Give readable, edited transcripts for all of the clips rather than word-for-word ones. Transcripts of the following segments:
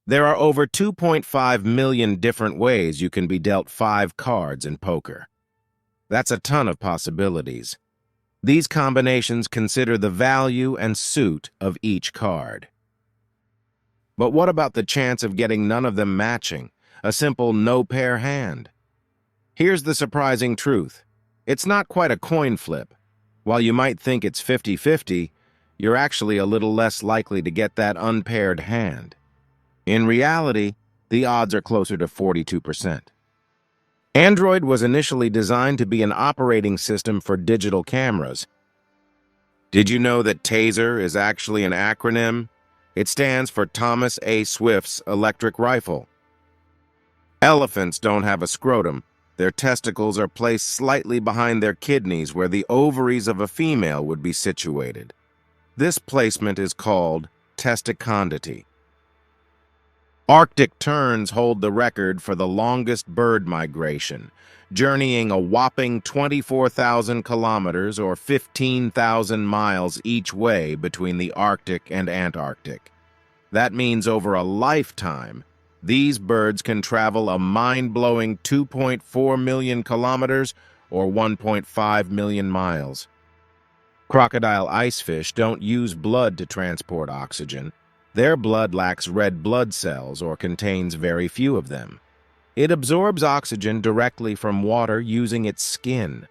There are over 2.5 million different ways you can be dealt 5 cards in poker. That's a ton of possibilities. These combinations consider the value and suit of each card. But what about the chance of getting none of them matching, a simple no-pair hand? Here's the surprising truth. It's not quite a coin flip. While you might think it's 50-50, you're actually a little less likely to get that unpaired hand. In reality, the odds are closer to 42%. Android was initially designed to be an operating system for digital cameras. Did you know that TASER is actually an acronym? It stands for Thomas A. Swift's electric rifle. Elephants don't have a scrotum. Their testicles are placed slightly behind their kidneys where the ovaries of a female would be situated. This placement is called testicondity. Arctic terns hold the record for the longest bird migration, journeying a whopping 24,000 kilometers or 15,000 miles each way between the Arctic and Antarctic. That means over a lifetime, these birds can travel a mind-blowing 2.4 million kilometers or 1.5 million miles. Crocodile icefish don't use blood to transport oxygen. Their blood lacks red blood cells or contains very few of them. It absorbs oxygen directly from water using its skin.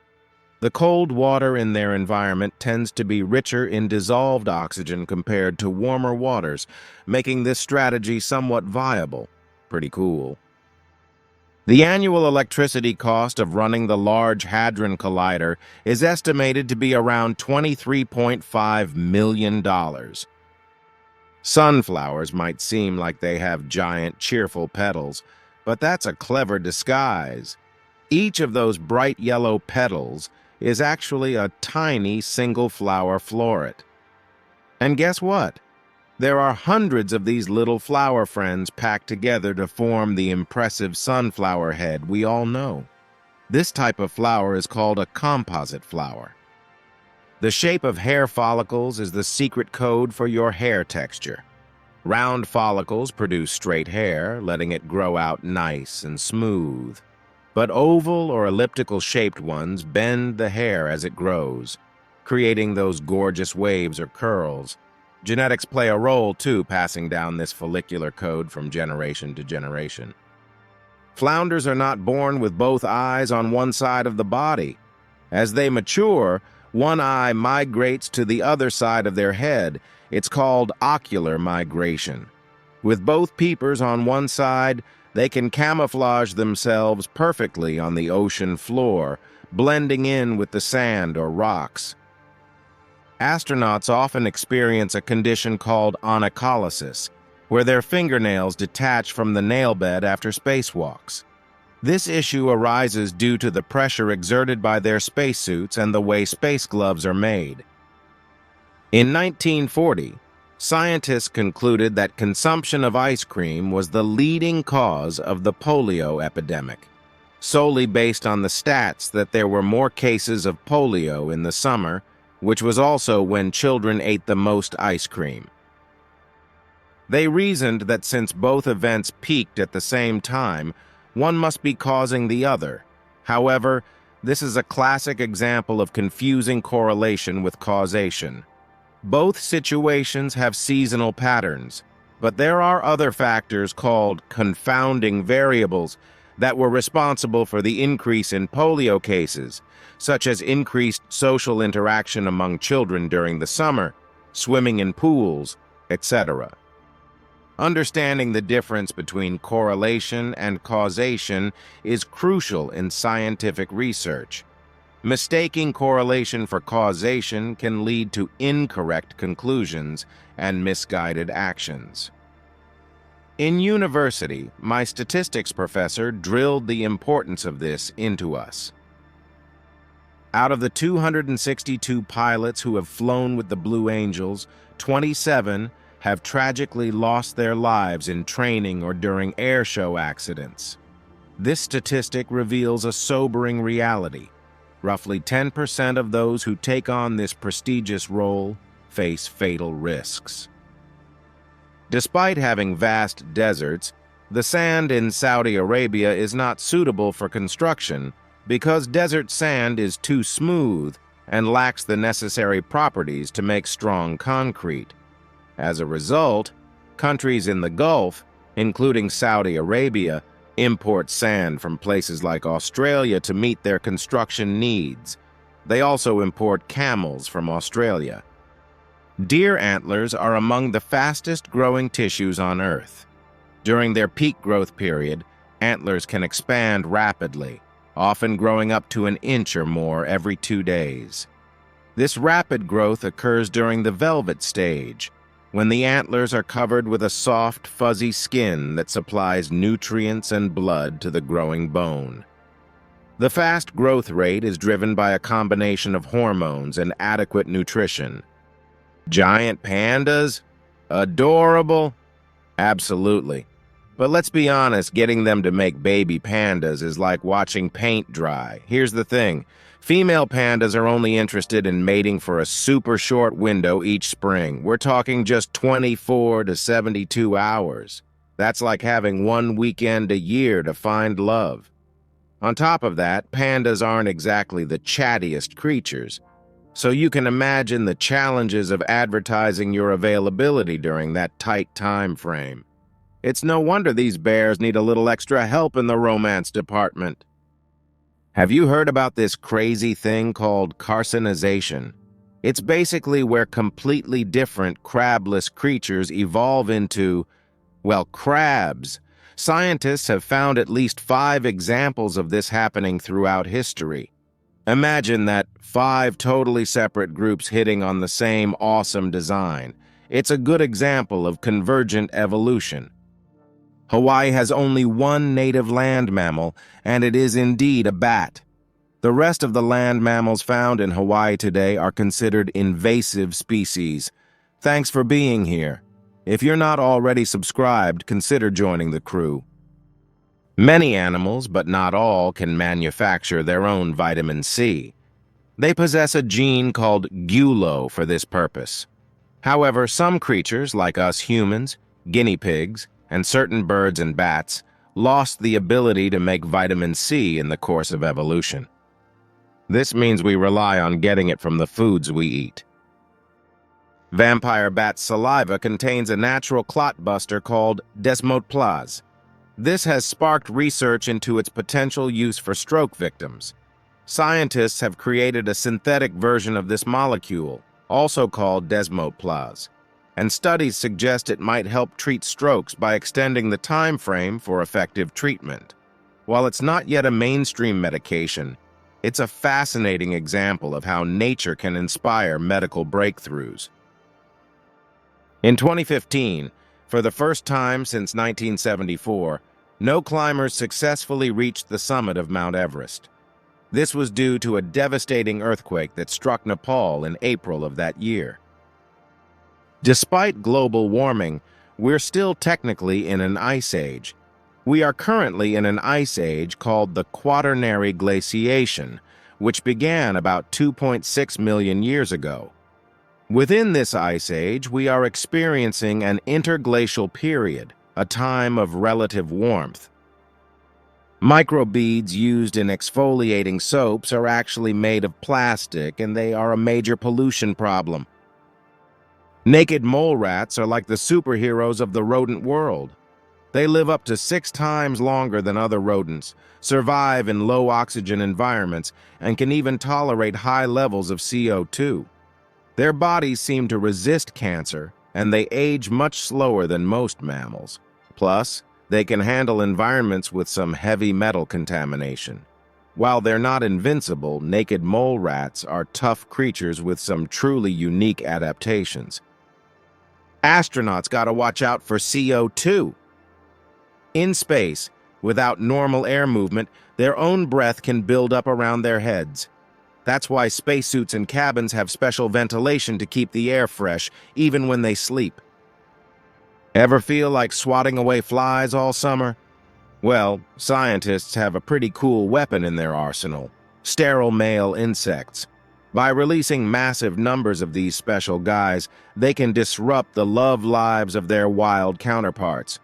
The cold water in their environment tends to be richer in dissolved oxygen compared to warmer waters, making this strategy somewhat viable. Pretty cool. The annual electricity cost of running the Large Hadron Collider is estimated to be around $23.5 million. Sunflowers might seem like they have giant, cheerful petals, but that's a clever disguise. Each of those bright yellow petals is actually a tiny single-flower floret. And guess what? There are hundreds of these little flower friends packed together to form the impressive sunflower head we all know. This type of flower is called a composite flower. The shape of hair follicles is the secret code for your hair texture. Round follicles produce straight hair, letting it grow out nice and smooth. But oval or elliptical-shaped ones bend the hair as it grows, creating those gorgeous waves or curls. Genetics play a role, too, passing down this follicular code from generation to generation. Flounders are not born with both eyes on one side of the body. As they mature, one eye migrates to the other side of their head. It's called ocular migration. With both peepers on one side, they can camouflage themselves perfectly on the ocean floor, blending in with the sand or rocks. Astronauts often experience a condition called onycholysis, where their fingernails detach from the nail bed after spacewalks. This issue arises due to the pressure exerted by their spacesuits and the way space gloves are made. In 1940, scientists concluded that consumption of ice cream was the leading cause of the polio epidemic, solely based on the stats that there were more cases of polio in the summer, which was also when children ate the most ice cream. They reasoned that since both events peaked at the same time, one must be causing the other. However, this is a classic example of confusing correlation with causation. Both situations have seasonal patterns, but there are other factors called confounding variables that were responsible for the increase in polio cases, such as increased social interaction among children during the summer, swimming in pools, etc. Understanding the difference between correlation and causation is crucial in scientific research. Mistaking correlation for causation can lead to incorrect conclusions and misguided actions. In university, my statistics professor drilled the importance of this into us. Out of the 262 pilots who have flown with the Blue Angels, 27 have tragically lost their lives in training or during air show accidents. This statistic reveals a sobering reality. Roughly 10% of those who take on this prestigious role face fatal risks. Despite having vast deserts, the sand in Saudi Arabia is not suitable for construction because desert sand is too smooth and lacks the necessary properties to make strong concrete. As a result, countries in the Gulf, including Saudi Arabia, import sand from places like Australia to meet their construction needs. They also import camels from Australia. Deer antlers are among the fastest-growing tissues on Earth. During their peak growth period, antlers can expand rapidly, often growing up to an inch or more every 2 days. This rapid growth occurs during the velvet stage, when the antlers are covered with a soft, fuzzy skin that supplies nutrients and blood to the growing bone. The fast growth rate is driven by a combination of hormones and adequate nutrition. Giant pandas? Adorable? Absolutely. But let's be honest, getting them to make baby pandas is like watching paint dry. Here's the thing. Female pandas are only interested in mating for a super short window each spring. We're talking just 24 to 72 hours. That's like having one weekend a year to find love. On top of that, pandas aren't exactly the chattiest creatures, so you can imagine the challenges of advertising your availability during that tight time frame. It's no wonder these bears need a little extra help in the romance department. Have you heard about this crazy thing called carcinization? It's basically where completely different crabless creatures evolve into, well, crabs. Scientists have found at least 5 examples of this happening throughout history. Imagine that 5 totally separate groups hitting on the same awesome design. It's a good example of convergent evolution. Hawaii has only one native land mammal, and it is indeed a bat. The rest of the land mammals found in Hawaii today are considered invasive species. Thanks for being here. If you're not already subscribed, consider joining the crew. Many animals, but not all, can manufacture their own vitamin C. They possess a gene called gulo for this purpose. However, some creatures, like us humans, guinea pigs, and certain birds and bats, lost the ability to make vitamin C in the course of evolution. This means we rely on getting it from the foods we eat. Vampire bat saliva contains a natural clot buster called desmoplase. This has sparked research into its potential use for stroke victims. Scientists have created a synthetic version of this molecule, also called desmoplase, and studies suggest it might help treat strokes by extending the time frame for effective treatment. While it's not yet a mainstream medication, it's a fascinating example of how nature can inspire medical breakthroughs. In 2015, for the first time since 1974, no climbers successfully reached the summit of Mount Everest. This was due to a devastating earthquake that struck Nepal in April of that year. Despite global warming, we're still technically in an ice age. We are currently in an ice age called the Quaternary glaciation, which began about 2.6 million years ago. Within this ice age, we are experiencing an interglacial period, a time of relative warmth. Microbeads used in exfoliating soaps are actually made of plastic, and they are a major pollution problem. Naked mole rats are like the superheroes of the rodent world. They live up to 6 times longer than other rodents, survive in low-oxygen environments, and can even tolerate high levels of CO2. Their bodies seem to resist cancer, and they age much slower than most mammals. Plus, they can handle environments with some heavy metal contamination. While they're not invincible, naked mole rats are tough creatures with some truly unique adaptations. Astronauts gotta watch out for CO2. In space, without normal air movement, their own breath can build up around their heads. That's why spacesuits and cabins have special ventilation to keep the air fresh, even when they sleep. Ever feel like swatting away flies all summer? Well, scientists have a pretty cool weapon in their arsenal: sterile male insects. By releasing massive numbers of these special guys, they can disrupt the love lives of their wild counterparts.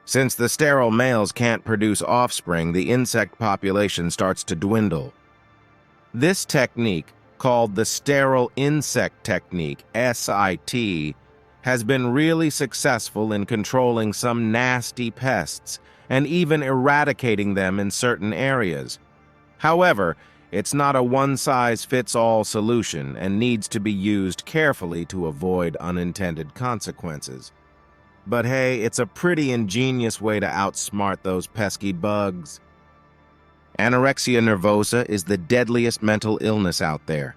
Since the sterile males can't produce offspring, the insect population starts to dwindle. This technique, called the sterile insect technique, SIT, has been really successful in controlling some nasty pests and even eradicating them in certain areas. However, it's not a one-size-fits-all solution and needs to be used carefully to avoid unintended consequences. But hey, it's a pretty ingenious way to outsmart those pesky bugs. Anorexia nervosa is the deadliest mental illness out there.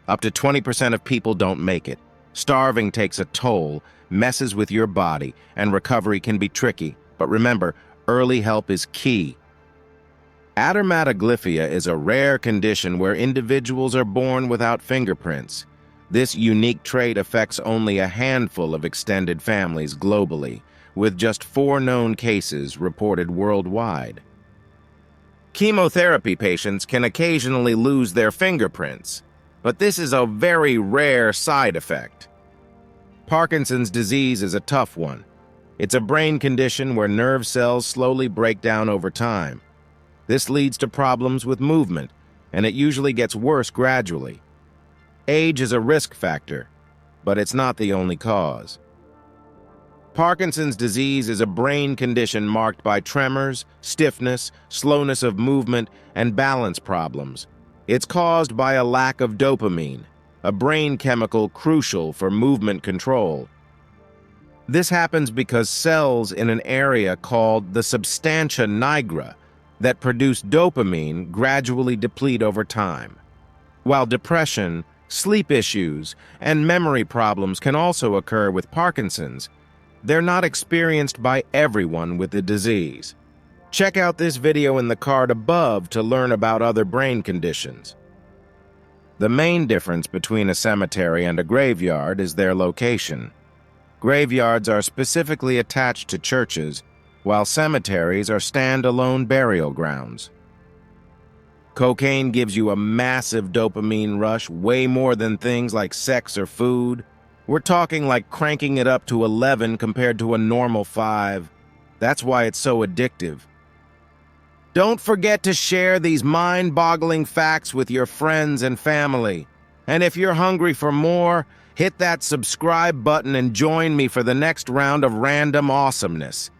Up to 20% of people don't make it. Starving takes a toll, messes with your body, and recovery can be tricky. But remember, early help is key. Adermatoglyphia is a rare condition where individuals are born without fingerprints. This unique trait affects only a handful of extended families globally, with just 4 known cases reported worldwide. Chemotherapy patients can occasionally lose their fingerprints, but this is a very rare side effect. Parkinson's disease is a tough one. It's a brain condition where nerve cells slowly break down over time. This leads to problems with movement, and it usually gets worse gradually. Age is a risk factor, but it's not the only cause. Parkinson's disease is a brain condition marked by tremors, stiffness, slowness of movement, and balance problems. It's caused by a lack of dopamine, a brain chemical crucial for movement control. This happens because cells in an area called the substantia nigra that produce dopamine gradually deplete over time. While depression, sleep issues, and memory problems can also occur with Parkinson's, they're not experienced by everyone with the disease. Check out this video in the card above to learn about other brain conditions. The main difference between a cemetery and a graveyard is their location. Graveyards are specifically attached to churches, while cemeteries are stand-alone burial grounds. Cocaine gives you a massive dopamine rush, way more than things like sex or food. We're talking like cranking it up to 11 compared to a normal 5. That's why it's so addictive. Don't forget to share these mind-boggling facts with your friends and family. And if you're hungry for more, hit that subscribe button and join me for the next round of random awesomeness.